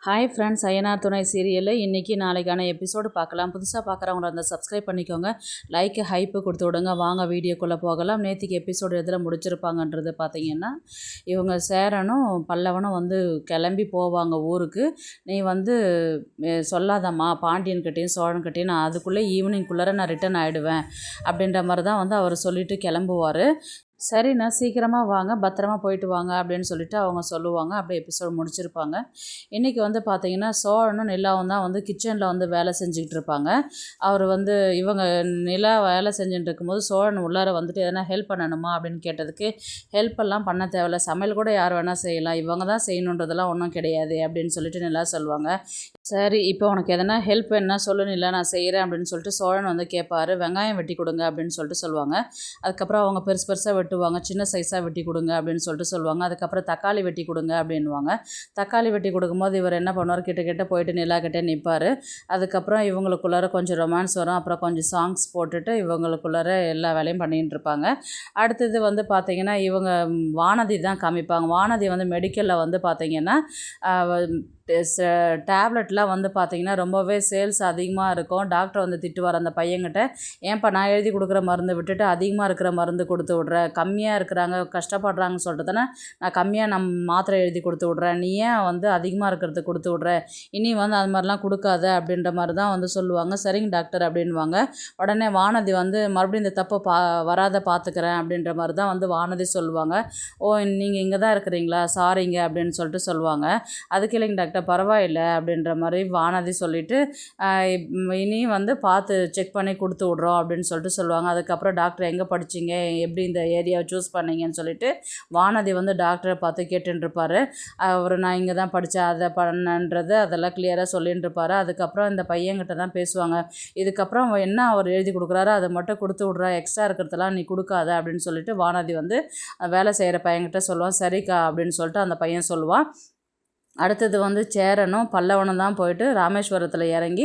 Hi friends, Ayyanar துணை சீரியலில் இன்றைக்கி நாளைக்கான எபிசோடு பார்க்கலாம். புதுசாக பார்க்குறவங்கள அந்த சப்ஸ்கிரைப் பண்ணிக்கோங்க, லைக்கு ஹைப்பு கொடுத்து விடுங்க. வாங்க வீடியோக்குள்ளே போகலாம். நேற்றுக்கு எபிசோடு எதில் முடிச்சிருப்பாங்கன்றது பார்த்தீங்கன்னா, இவங்க சேரனும் பல்லவனும் வந்து கிளம்பி போவாங்க ஊருக்கு. நீ வந்து சொல்லாதம்மா பாண்டியன்கிட்டையும் சோழன்கிட்டையும், நான் அதுக்குள்ளே ஈவினிங்குள்ளே நான் ரிட்டன் ஆகிடுவேன் அப்படின்ற மாதிரி தான் வந்து அவர் சொல்லிவிட்டு கிளம்புவார். சரிண்ணா சீக்கிரமாக வாங்க, பத்திரமா போயிட்டு வாங்க அப்படின்னு சொல்லிட்டு அவங்க சொல்லுவாங்க. அப்படியே எபிசோட் முடிச்சிருப்பாங்க. இன்றைக்கி வந்து பார்த்திங்கன்னா சோழனும் நிலாவும் தான் வந்து கிச்சனில் வந்து வேலை செஞ்சுக்கிட்டு இருப்பாங்க. அவர் வந்து இவங்க நிலா வேலை செஞ்சுட்டு இருக்கும்போது சோழன் உள்ளார வந்துட்டு எதனா ஹெல்ப் பண்ணணுமா அப்படின்னு கேட்டதுக்கு, ஹெல்ப்பெல்லாம் பண்ண தேவையில்ல, சமையல் கூட யார் வேணால் செய்யலாம், இவங்க தான் செய்யணுன்றதெல்லாம் ஒன்றும் கிடையாது அப்படின்னு சொல்லிட்டு நிலா சொல்லுவாங்க. சரி, இப்போ உனக்கு எதனா ஹெல்ப் வேணுன்னா சொல்லு நிலா, நான் செய்கிறேன் அப்படின்னு சொல்லிட்டு சோழன் வந்து கேட்பார். வெங்காயம் வெட்டி கொடுங்க அப்படின்னு சொல்லிட்டு சொல்லுவாங்க. அதுக்கப்புறம் அவங்க பெருசு பெருசாக வெட்டுவாங்க. சின்ன சைஸாக வெட்டி கொடுங்க அப்படின்னு சொல்லிட்டு சொல்லுவாங்க. அதுக்கப்புறம் தக்காளி வெட்டி கொடுங்க அப்படின்வாங்க. தக்காளி வெட்டி கொடுக்கும்போது இவர் என்ன பண்ணுவார், கிட்ட போயிட்டு நிலா கிட்டே நிற்பார். அதுக்கப்புறம் இவங்களுக்குள்ளார கொஞ்சம் ரொமான்ஸ் வரும். அப்புறம் கொஞ்சம் சாங்ஸ் போட்டுட்டு இவங்களுக்குள்ளார எல்லா வேலையும் பண்ணிகிட்டு இருப்பாங்க. அடுத்தது வந்து பார்த்திங்கன்னா இவங்க வானதி தான் காமிப்பாங்க. வானதி வந்து மெடிக்கலில் வந்து பார்த்திங்கன்னா டேப்லெட்லாம் வந்து பார்த்திங்கன்னா ரொம்பவே சேல்ஸ் அதிகமாக இருக்கும். டாக்டர் வந்து திட்டுவார் அந்த பையன்கிட்ட, ஏன்ப்பா நான் எழுதி கொடுக்குற மருந்து விட்டுட்டு அதிகமாக இருக்கிற மருந்து கொடுத்து விட்றேன், கம்மியாக இருக்கிறாங்க கஷ்டப்படுறாங்கன்னு சொல்லிட்டு தானே நான் கம்மியாக மாத்திரை எழுதி கொடுத்து விட்றேன், நீ ஏன் வந்து அதிகமாக இருக்கிறது கொடுத்து விட்ற, இனி வந்து அது மாதிரிலாம் கொடுக்காத அப்படின்ற மாதிரி தான் வந்து சொல்லுவாங்க. சரிங்க டாக்டர் அப்படின்வாங்க. உடனே வானதி வந்து மறுபடியும் இந்த தப்பை வராத பார்த்துக்கிறேன் அப்படின்ற மாதிரி தான் வந்து வானதி சொல்லுவாங்க. ஓ நீங்கள் இங்கே தான் இருக்கிறீங்களா, சாரிங்க அப்படின்னு சொல்லிட்டு சொல்லுவாங்க. அதுக்கு இல்லைங்க டாக்டர் பரவாயில்ல அப்படின்ற மாதிரி வானதி சொல்லிவிட்டு, இனி வந்து பார்த்து செக் பண்ணி கொடுத்து விட்றோம் அப்படின்னு சொல்லிட்டு சொல்லுவாங்க. அதுக்கப்புறம் டாக்டர் எங்கே படிச்சிங்க, எப்படி இந்த ஏரியாவை சூஸ் பண்ணீங்கன்னு சொல்லிட்டு வானதி வந்து டாக்டரை பார்த்து கேட்டுருப்பார். அவர் நான் இங்கே தான் படித்தேன், அதை பண்ணன்றது அதெல்லாம் கிளியராக சொல்லின்னு இருப்பார். அதுக்கப்புறம் இந்த பையன்கிட்ட தான் பேசுவாங்க. இதுக்கப்புறம் என்ன அவர் எழுதி கொடுக்குறாரோ அதை மட்டும் கொடுத்து விட்றா, எக்ஸ்ட்ரா இருக்கிறதெல்லாம் நீ கொடுக்காத அப்படின்னு சொல்லிட்டு வானதி வந்து வேலை செய்கிற பையன்கிட்ட சொல்லுவான். சரிக்கா அப்படின்னு சொல்லிட்டு அந்த பையன் சொல்லுவான். அடுத்தது வந்து சேரனும் பல்லவனும் தான் போயிட்டு ராமேஸ்வரத்தில் இறங்கி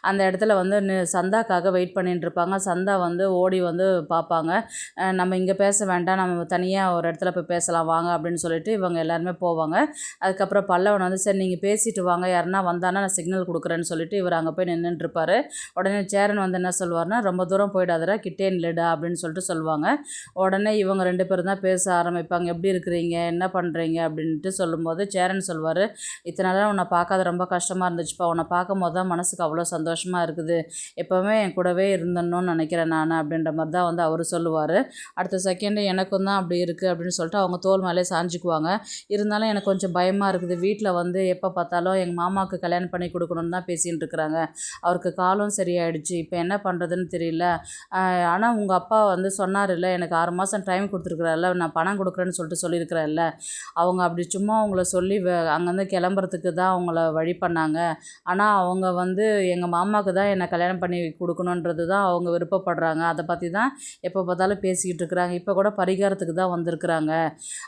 அந்த இடத்துல வந்து சந்தாக்காக வெயிட் பண்ணிட்டுருப்பாங்க. சந்தா வந்து ஓடி வந்து பார்ப்பாங்க. நம்ம இங்கே பேச வேண்டாம், நம்ம தனியாக ஒரு இடத்துல போய் பேசலாம் வாங்க அப்படின்னு சொல்லிட்டு இவங்க எல்லாருமே போவாங்க. அதுக்கப்புறம் பல்லவன் வந்து சரி நீங்கள் பேசிட்டு வாங்க, யாருன்னா வந்தானா நான் சிக்னல் கொடுக்குறேன்னு சொல்லிட்டு இவர் அங்கே போய் நின்றுட்டுருப்பார். உடனே சேரன் வந்து என்ன சொல்லுவார்னா, ரொம்ப தூரம் போயிடாதடா, கிட்டே நில்லுடா அப்படின்னு சொல்லிட்டு சொல்லுவாங்க. உடனே இவங்க 2 பேரும் தான் பேச ஆரம்பிப்பாங்க. எப்படி இருக்கிறீங்க, என்ன பண்ணுறீங்க அப்படின்ட்டு சொல்லும்போது சேரன் சொல்வார், இத்தனை நாளாக உன்னை பார்க்காத ரொம்ப கஷ்டமாக இருந்துச்சுப்பா, உன்னை பார்க்கும் போது தான் மனசுக்கு அவ்வளோ சந்தோஷமாக இருக்குது, எப்போவுமே என் கூடவே இருந்தணும்னு நினைக்கிறேன் நான் அப்படின்ற மாதிரி தான் வந்து அவர் சொல்லுவார். அடுத்த செகண்டு எனக்கும் தான் அப்படி இருக்குது அப்படின்னு சொல்லிட்டு அவங்க தோல் மேலே சாஞ்சிக்குவாங்க. இருந்தாலும் எனக்கு கொஞ்சம் பயமாக இருக்குது, வீட்டில் வந்து எப்போ பார்த்தாலும் எங்கள் மாமாவுக்கு கல்யாணம் பண்ணி கொடுக்கணுன்னு தான் பேசிகிட்டு இருக்கிறாங்க, அவருக்கு காலம் சரியாயிடுச்சு, இப்போ என்ன பண்ணுறதுன்னு தெரியல, ஆனால் உங்கள் அப்பா வந்து சொன்னார்ல எனக்கு 6 மாதம் டைம் கொடுத்துருக்குறாருல, நான் பணம் கொடுக்குறேன்னு சொல்லிட்டு சொல்லியிருக்கிறேன்ல, அவங்க அப்படி சும்மா அவங்கள சொல்லி அங்கேருந்து கிளம்புறதுக்கு தான் அவங்கள வழி பண்ணாங்க, ஆனால் அவங்க வந்து எங்கள் மாமாவுக்கு தான் என்னை கல்யாணம் பண்ணி கொடுக்கணுன்றது தான் அவங்க விருப்பப்படுறாங்க, அதை பற்றி தான் எப்போ பார்த்தாலும் பேசிக்கிட்டு இருக்கிறாங்க, இப்போ கூட பரிகாரத்துக்கு தான் வந்திருக்கிறாங்க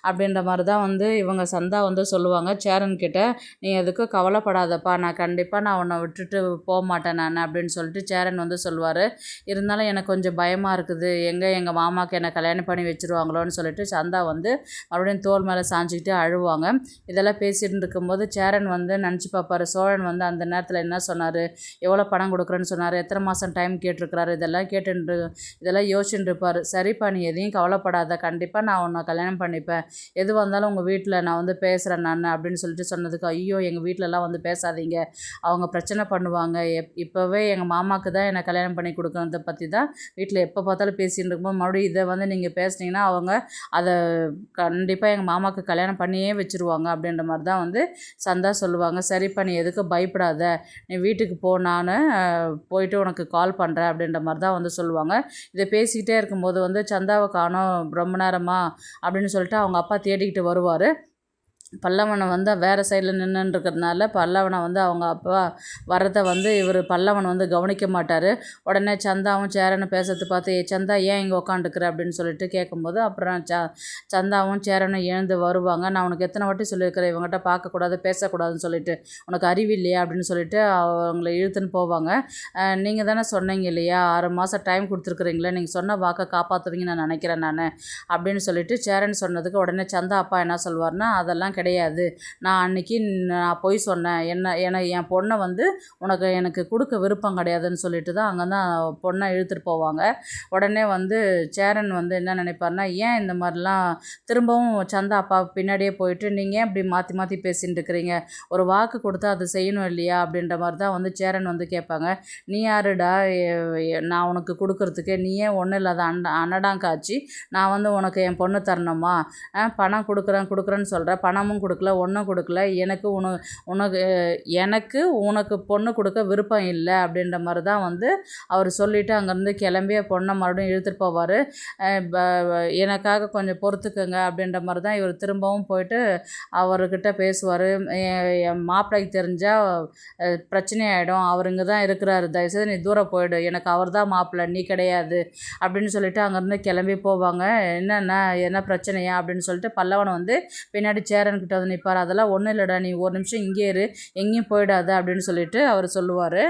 அப்படின்ற மாதிரி தான் வந்து இவங்க சந்தா வந்து சொல்லுவாங்க. சேரன்கிட்ட நீ எதுக்கும் கவலைப்படாதப்பா, நான் கண்டிப்பாக உன்னை விட்டுட்டு போக மாட்டேன் நான் அப்படின்னு சொல்லிட்டு சேரன் வந்து சொல்லுவார். இருந்தாலும் எனக்கு கொஞ்சம் பயமாக இருக்குது, எங்கள் மாமாவுக்கு என்னை கல்யாணம் பண்ணி வச்சுருவாங்களோன்னு சொல்லிட்டு சந்தா வந்து மறுபடியும் தோல் மேலே சாஞ்சிக்கிட்டு அழுவாங்க. இதெல்லாம் பேசிகிட்டு இருக்கும்போது சேரன் வந்து நினச்சி பார்ப்பார், சோழன் வந்து அந்த நேரத்தில் என்ன சொன்னார், எவ்வளோ பணம் கொடுக்குறேன்னு சொன்னார், எத்தனை மாதம் டைம் கேட்டிருக்கிறாரு, இதெல்லாம் யோசிச்சுட்டு இருப்பார். சரிப்பா நீ எதையும் கவலைப்படாத, கண்டிப்பாக நான் உன்னை கல்யாணம் பண்ணிப்பேன், எது வந்தாலும் உங்கள் வீட்டில் நான் வந்து பேசுகிறேன் நான் அப்படின்னு சொல்லிட்டு சொன்னதுக்கு, ஐயோ எங்கள் வீட்டிலலாம் வந்து பேசாதீங்க, அவங்க பிரச்சனை பண்ணுவாங்க, இப்போவே எங்கள் மாமாவுக்கு தான் என்னை கல்யாணம் பண்ணி கொடுக்குறத பற்றி தான் வீட்டில் எப்போ பார்த்தாலும் பேசிகிட்டு இருக்கும்போது மறுபடியும் இதை வந்து நீங்கள் பேசுனீங்கன்னா அவங்க அதை கண்டிப்பாக எங்கள் மாமாவுக்கு கல்யாணம் பண்ணியே வச்சுருவாங்க அப்படின்ற மாதிரி தான் வந்து சந்தா சொல்லுவாங்க. சரிப்பா நீ எதுக்கும் பயப்படாத, நீ வீட்டுக்கு போ, நான் போயிட்டு உனக்கு கால் பண்ணுறேன் அப்படின்ற மாதிரி தான் வந்து சொல்லுவாங்க. இதை பேசிக்கிட்டே இருக்கும்போது வந்து சந்தாவை காணோம் ரொம்ப நேரமா அப்படின்னு சொல்லிட்டு அவங்க அப்பா தேடிக்கிட்டு வருவார். பல்லவனை வந்து வேறு சைடில் நின்றுன்றதுனால பல்லவனை வந்து அவங்க அப்பா வரதை வந்து இவர் பல்லவன் வந்து கவனிக்க மாட்டார். உடனே சந்தாவும் சேரனும் பேசுறது பார்த்து, சந்தா ஏன் இங்கே உக்காந்துக்கிற அப்படின்னு சொல்லிட்டு கேட்கும்போது அப்புறம் சந்தாவும் சேரனும் எழுந்து வருவாங்க. நான் உனக்கு எத்தனை வாட்டி சொல்லியிருக்கிறேன் இவங்ககிட்ட பார்க்கக்கூடாது பேசக்கூடாதுன்னு சொல்லிட்டு, உனக்கு அறிவு இல்லையா அப்படின்னு சொல்லிட்டு அவங்கள இழுத்துன்னு போவாங்க. நீங்கள் தானே சொன்னீங்க இல்லையா 6 மாதம் டைம் கொடுத்துருக்குறீங்களே, நீங்கள் சொன்ன வாக்கை காப்பாற்றுவீங்கன்னு நான் நினைக்கிறேன் நான் அப்படின்னு சொல்லிட்டு சேரன் சொன்னதுக்கு உடனே சந்தா அப்பா என்ன சொல்வார்னா, அதெல்லாம் கிடையாது. நான் அன்னைக்கு நான் பொய் சொன்னேன். என் பொண்ணை வந்து எனக்கு கொடுக்க விருப்பம் கிடையாதுன்னு சொல்லிட்டு தான் அங்கே தான் பொண்ணை இழுத்துட்டு போவாங்க. உடனே வந்து சேரன் வந்து என்ன நினைப்பாருன்னா, ஏன் இந்த மாதிரிலாம் திரும்பவும் சந்தா அப்பா பின்னாடியே போயிட்டு நீங்கள் ஏன் இப்படி மாற்றி மாற்றி பேசிட்டு இருக்கிறீங்க, ஒரு வாக்கு கொடுத்தா அது செய்யணும் இல்லையா அப்படின்ற மாதிரி தான் வந்து சேரன் வந்து கேட்பாங்க. நீ யாருடா நான் உனக்கு கொடுக்கறதுக்கு, நீ ஏன் ஒன்றும் இல்லாத அன்னடாங்காச்சு நான் வந்து உனக்கு என் பொண்ணு தரணுமா, பணம் கொடுக்குறேன்னு சொல்கிற, பணமும் கொடுக்கல ஒன்றும் கொடுக்கல, எனக்கு உனக்கு பொண்ணு கொடுக்க விருப்பம் இல்லை அப்படின்ற மாதிரி தான் வந்து அவர் சொல்லிவிட்டு அங்கேருந்து கிளம்பிய பொண்ணை மறுபடியும் இழுத்துட்டு போவார். எனக்காக கொஞ்சம் பொறுத்துக்குங்க அப்படின்ற மாதிரி தான் இவர் திரும்பவும் போயிட்டு அவர்கிட்ட பேசுவார். என் மாப்பிள்ளைக்கு தெரிஞ்சால் பிரச்சனையாயிடும், அவர் இங்கே தான் இருக்கிறாரு, தயவுசெய்து நீ தூரம் போயிடு, எனக்கு அவர் தான் மாப்பிள்ளை நீ கிடையாது அப்படின்னு சொல்லிட்டு அங்கேருந்து கிளம்பி போவாங்க. என்ன பிரச்சனையா அப்படின்னு சொல்லிட்டு பல்லவன் வந்து பின்னாடி சேரன்கிட்ட வந்து நிற்பார். அதெல்லாம் ஒன்றும் இல்லைடா, நீ ஒரு நிமிஷம் இங்கே இரு, எங்கேயும் போயிடாத அப்படின்னு சொல்லிட்டு அவர் சொல்லுவார்.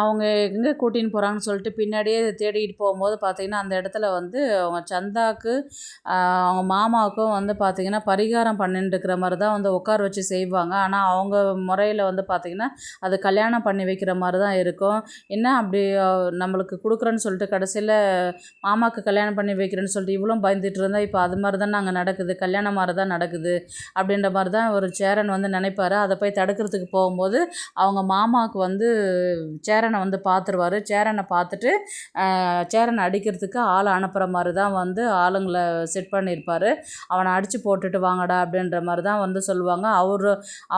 அவங்க எங்கே கூட்டின்னு போகிறாங்கன்னு சொல்லிட்டு பின்னாடியே தேடிக்கிட்டு போகும்போது பார்த்திங்கன்னா, அந்த இடத்துல வந்து அவங்க சந்தாவுக்கு அவங்க மாமாவுக்கும் வந்து பார்த்திங்கன்னா பரிகாரம் பண்ணிட்டு இருக்கிற மாதிரி தான் வந்து உட்கார வச்சு செய்வாங்க. ஆனால் அவங்க முறையில் வந்து பார்த்திங்கன்னா அது கல்யாணம் பண்ணி வைக்கிற மாதிரி தான் இருக்கும். என்ன அப்படி நம்மளுக்கு கொடுக்குறேன்னு சொல்லிட்டு கடைசியில் மாமாவுக்கு கல்யாணம் பண்ணி வைக்கிறேன்னு சொல்லிட்டு இவ்வளோ பயந்துட்டு இருந்தால் இப்போ அது மாதிரி தான் நாங்கள் நடக்குது, கல்யாணம் மாதிரி தான் நடக்குது அப்படின்ற மாதிரி தான் ஒரு சேரன் வந்து நினைப்பார். அதை போய் தடுக்கிறதுக்கு போகும்போது அவங்க மாமாவுக்கு வந்து சேரனை வந்து பார்த்துருவார். சேரனை பார்த்துட்டு சேரனை அடிக்கிறதுக்கு ஆளை அனுப்புகிற மாதிரி தான் வந்து ஆளுங்களை செட் பண்ணியிருப்பார். அவனை அடித்து போட்டுட்டு வாங்கடா அப்படின்ற மாதிரி தான் வந்து சொல்லுவாங்க.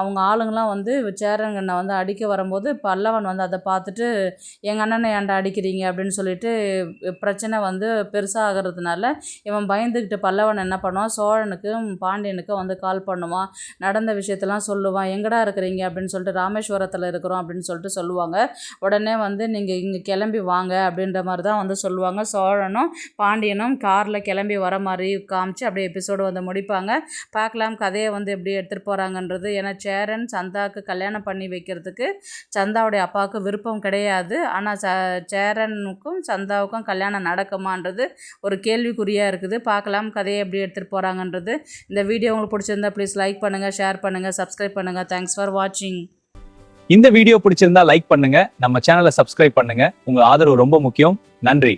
அவங்க ஆளுங்களாம் வந்து சேரங்கண்ணை வந்து அடிக்க வரும்போது பல்லவன் வந்து அதை பார்த்துட்டு எங்கள் அண்ணனை ஏன்டா அடிக்கிறீங்க அப்படின்னு சொல்லிட்டு பிரச்சனை வந்து பெருசாக ஆகிறதுனால இவன் பயந்துக்கிட்டு பல்லவன் என்ன பண்ணுவான், சோழனுக்கும் பாண்டியனுக்கும் வந்து கால் பண்ணுவான், நடந்த விஷயத்தெல்லாம் சொல்லுவான். எங்கடா இருக்கிறீங்க அப்படின்னு சொல்லிட்டு ராமேஸ்வரத்தில் இருக்கிறோம் அப்படின்னு சொல்லிட்டு சொல்லுவாங்க. உடனே வந்து நீங்கள் இங்கே கிளம்பி வாங்க அப்படின்ற மாதிரி தான் வந்து சொல்லுவாங்க. சோழனும் பாண்டியனும் காரில் கிளம்பி வர மாதிரி காமிச்சு அப்படியே எபிசோடு வந்து முடிப்பாங்க. பார்க்கலாம் கதையை வந்து எப்படி எடுத்துகிட்டு போகிறாங்கன்றது. ஏன்னா சேரன் சந்தாவுக்கு கல்யாணம் பண்ணி வைக்கிறதுக்கு சந்தாவுடைய அப்பாவுக்கு விருப்பம் கிடையாது. ஆனால் சேரனுக்கும் சந்தாவுக்கும் கல்யாணம் நடக்குமான்றது ஒரு கேள்விக்குறியாக இருக்குது. பார்க்கலாம் கதையை எப்படி எடுத்துகிட்டு போகிறாங்கன்றது. இந்த வீடியோ உங்களுக்கு பிடிச்சிருந்தா ப்ளீஸ் லைக் பண்ணுங்கள், ஷேர் பண்ணுங்கள், சப்ஸ்கிரைப் பண்ணுங்கள். தேங்க்ஸ் ஃபார் வாட்சிங். இந்த வீடியோ பிடிச்சிருந்தா லைக் பண்ணுங்க, நம்ம சேனலை சப்ஸ்கிரைப் பண்ணுங்க. உங்க ஆதரவு ரொம்ப முக்கியம். நன்றி.